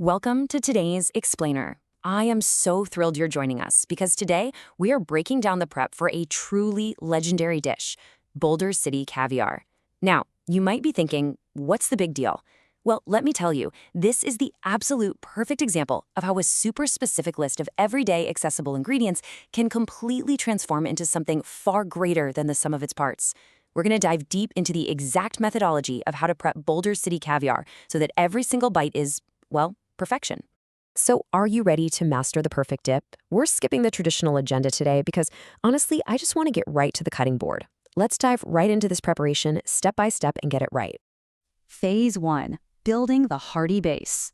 Welcome to today's Explainer. I am so thrilled you're joining us because today we are breaking down the prep for a truly legendary dish, Boulder City Caviar. Now, you might be thinking, what's the big deal? Well, let me tell you, this is the absolute perfect example of how a super specific list of everyday accessible ingredients can completely transform into something far greater than the sum of its parts. We're going to dive deep into the exact methodology of how to prep Boulder City Caviar so that every single bite is, well, perfection. So are you ready to master the perfect dip? We're skipping the traditional agenda today because, honestly, I just want to get right to the cutting board. Let's dive right into this preparation step by step and get it right. Phase 1. Building the hearty base.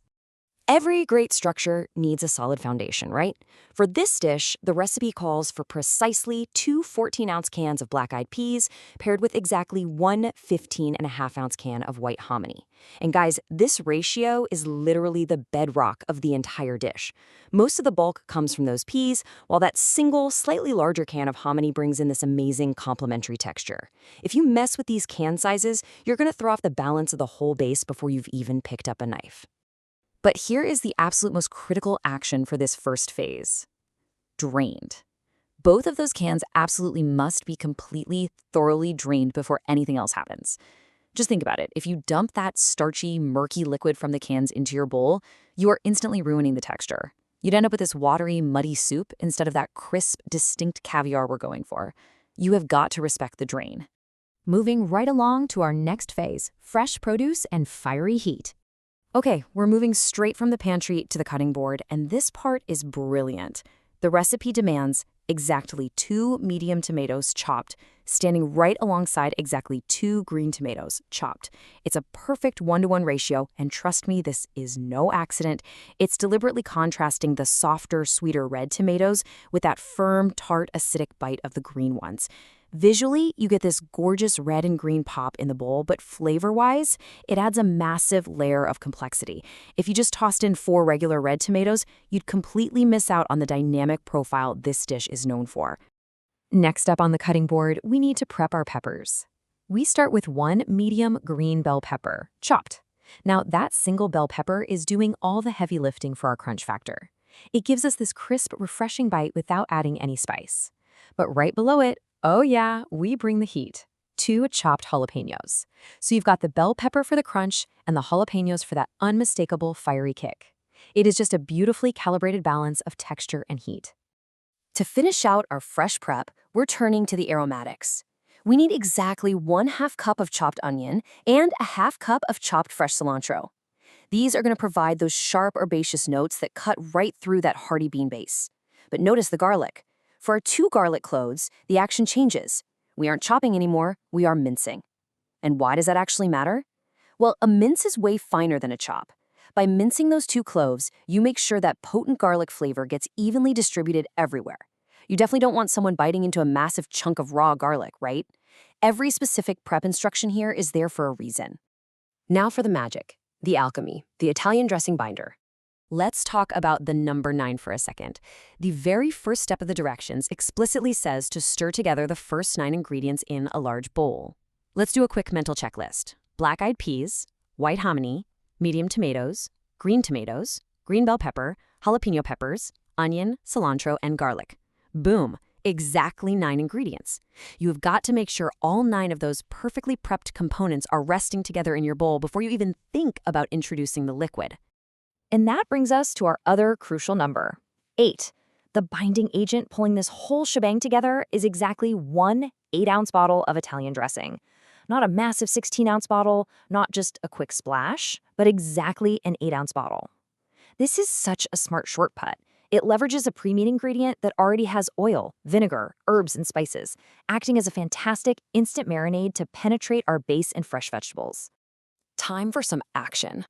Every great structure needs a solid foundation, right? For this dish, the recipe calls for precisely 2 14-ounce cans of black-eyed peas paired with exactly 1 15.5-ounce can of white hominy. And guys, this ratio is literally the bedrock of the entire dish. Most of the bulk comes from those peas, while that single, slightly larger can of hominy brings in this amazing complementary texture. If you mess with these can sizes, you're going to throw off the balance of the whole base before you've even picked up a knife. But here is the absolute most critical action for this first phase. Drained. Both of those cans absolutely must be completely, thoroughly drained before anything else happens. Just think about it. If you dump that starchy, murky liquid from the cans into your bowl, you are instantly ruining the texture. You'd end up with this watery, muddy soup instead of that crisp, distinct caviar we're going for. You have got to respect the drain. Moving right along to our next phase, fresh produce and fiery heat. Okay, we're moving straight from the pantry to the cutting board, and this part is brilliant. The recipe demands exactly 2 medium tomatoes chopped, standing right alongside exactly 2 green tomatoes chopped. It's a perfect 1-to-1 ratio, and trust me, this is no accident. It's deliberately contrasting the softer, sweeter red tomatoes with that firm, tart, acidic bite of the green ones. Visually, you get this gorgeous red and green pop in the bowl, but flavor-wise, it adds a massive layer of complexity. If you just tossed in 4 regular red tomatoes, you'd completely miss out on the dynamic profile this dish is known for. Next up on the cutting board, we need to prep our peppers. We start with 1 medium green bell pepper, chopped. Now, that single bell pepper is doing all the heavy lifting for our crunch factor. It gives us this crisp, refreshing bite without adding any spice. But right below it, oh yeah, we bring the heat. 2 chopped jalapeños. So you've got the bell pepper for the crunch and the jalapeños for that unmistakable fiery kick. It is just a beautifully calibrated balance of texture and heat. To finish out our fresh prep, we're turning to the aromatics. We need exactly 1/2 cup of chopped onion and a 1/2 cup of chopped fresh cilantro. These are going to provide those sharp herbaceous notes that cut right through that hearty bean base. But notice the garlic. For our 2 garlic cloves, the action changes. We aren't chopping anymore, we are mincing. And why does that actually matter? Well, a mince is way finer than a chop. By mincing those 2 cloves, you make sure that potent garlic flavor gets evenly distributed everywhere. You definitely don't want someone biting into a massive chunk of raw garlic, right? Every specific prep instruction here is there for a reason. Now for the magic, the alchemy, the Italian dressing binder. Let's talk about the number 9 for a second. The very first step of the directions explicitly says to stir together the first 9 ingredients in a large bowl. Let's do a quick mental checklist. Black-eyed peas, white hominy, medium tomatoes, green bell pepper, jalapeno peppers, onion, cilantro, and garlic. Boom, exactly 9 ingredients. You have got to make sure all 9 of those perfectly prepped components are resting together in your bowl before you even think about introducing the liquid. And that brings us to our other crucial number, 8. The binding agent pulling this whole shebang together is exactly 1 8-ounce bottle of Italian dressing. Not a massive 16-ounce bottle, not just a quick splash, but exactly an 8-ounce bottle. This is such a smart shortcut. It leverages a pre-meat ingredient that already has oil, vinegar, herbs, and spices, acting as a fantastic instant marinade to penetrate our base and fresh vegetables. Time for some action.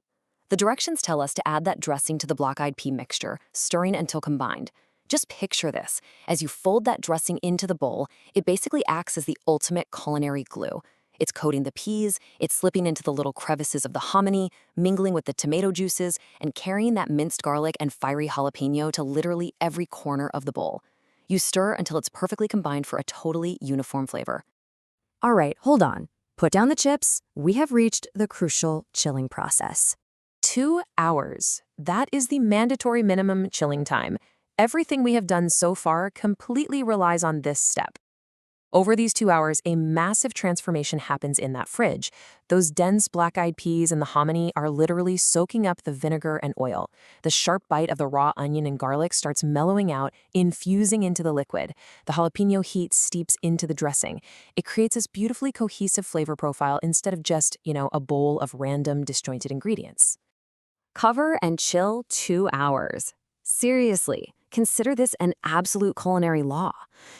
The directions tell us to add that dressing to the black-eyed pea mixture, stirring until combined. Just picture this. As you fold that dressing into the bowl, it basically acts as the ultimate culinary glue. It's coating the peas, it's slipping into the little crevices of the hominy, mingling with the tomato juices, and carrying that minced garlic and fiery jalapeno to literally every corner of the bowl. You stir until it's perfectly combined for a totally uniform flavor. All right, hold on. Put down the chips. We have reached the crucial chilling process. 2 hours. That is the mandatory minimum chilling time. Everything we have done so far completely relies on this step. Over these 2 hours, a massive transformation happens in that fridge. Those dense black-eyed peas and the hominy are literally soaking up the vinegar and oil. The sharp bite of the raw onion and garlic starts mellowing out, infusing into the liquid. The jalapeno heat steeps into the dressing. It creates this beautifully cohesive flavor profile instead of just, a bowl of random disjointed ingredients. Cover and chill 2 hours. Seriously, consider this an absolute culinary law.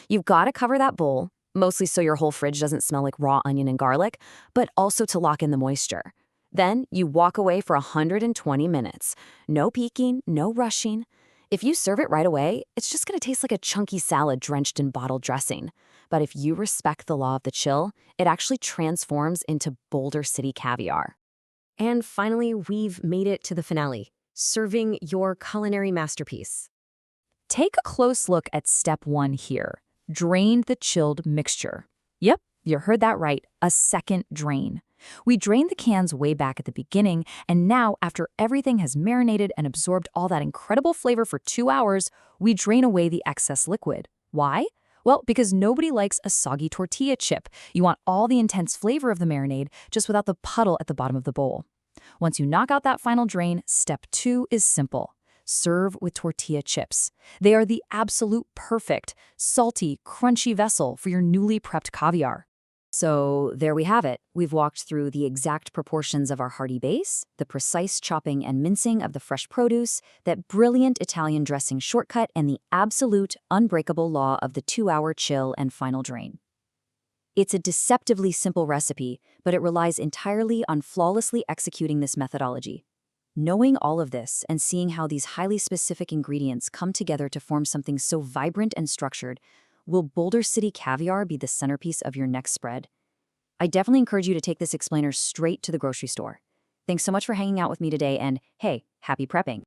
You've got to cover that bowl, mostly so your whole fridge doesn't smell like raw onion and garlic, but also to lock in the moisture. Then you walk away for 120 minutes. No peeking, no rushing. If you serve it right away, it's just going to taste like a chunky salad drenched in bottled dressing. But if you respect the law of the chill, it actually transforms into Boulder City Caviar. And finally, we've made it to the finale, serving your culinary masterpiece. Take a close look at step 1 here. Drain the chilled mixture. Yep, you heard that right, a second drain. We drained the cans way back at the beginning, and now, after everything has marinated and absorbed all that incredible flavor for 2 hours, we drain away the excess liquid. Why? Well, because nobody likes a soggy tortilla chip. You want all the intense flavor of the marinade, just without the puddle at the bottom of the bowl. Once you knock out that final drain, step 2 is simple. Serve with tortilla chips. They are the absolute perfect, salty, crunchy vessel for your newly prepped caviar. So there we have it. We've walked through the exact proportions of our hearty base, the precise chopping and mincing of the fresh produce, that brilliant Italian dressing shortcut, and the absolute, unbreakable law of the 2-hour chill and final drain. It's a deceptively simple recipe, but it relies entirely on flawlessly executing this methodology. Knowing all of this and seeing how these highly specific ingredients come together to form something so vibrant and structured, will Boulder City Caviar be the centerpiece of your next spread? I definitely encourage you to take this explainer straight to the grocery store. Thanks so much for hanging out with me today, and hey, happy prepping!